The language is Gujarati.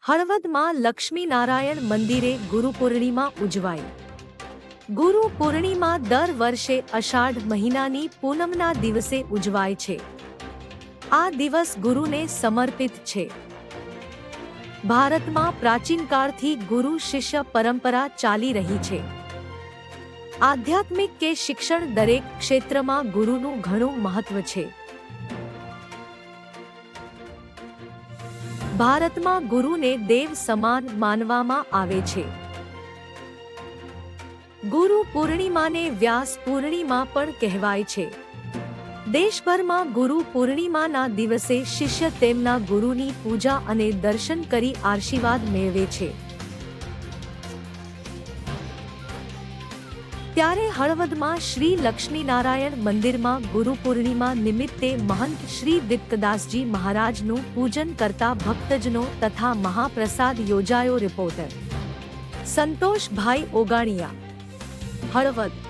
હળવદમાં લક્ષ્મીનારાયણ મંદિરે ગુરુપૂર્ણિમા ઉજવાઈ। ગુરુપૂર્ણિમા દર વર્ષે અષાઢ મહિનાની પૂનમના દિવસે ઉજવાય છે। આ દિવસ ગુરુને સમર્પિત છે। ભારતમાં પ્રાચીન કાળથી ગુરુ શિષ્ય પરંપરા ચાલી રહી છે। આધ્યાત્મિક કે શિક્ષણ દરેક ક્ષેત્રમાં ગુરુનું ઘણું મહત્વ છે। ભારતમાં ગુરુને દેવ સમાન માનવામાં આવે છે। ગુરુ પૂર્ણિમાને વ્યાસ પૂર્ણિમા પણ કહેવાય છે। દેશભરમાં ગુરુ પૂર્ણિમાના દિવસે શિષ્ય તેમના ગુરુની પૂજા અને દર્શન કરી આશીર્વાદ મેળવે છે। ત્યારે હળવદમાં શ્રી લક્ષ્મીનારાયણ મંદિરમાં ગુરુપૂર્ણિમા નિમિત્તે મહંત શ્રી દીપ્તદાસજી મહારાજનું પૂજન કરતા ભક્તજનો તથા મહાપ્રસાદ યોજાયો। રિપોર્ટર સંતોષભાઈ ઓગાણિયા, હળવદ।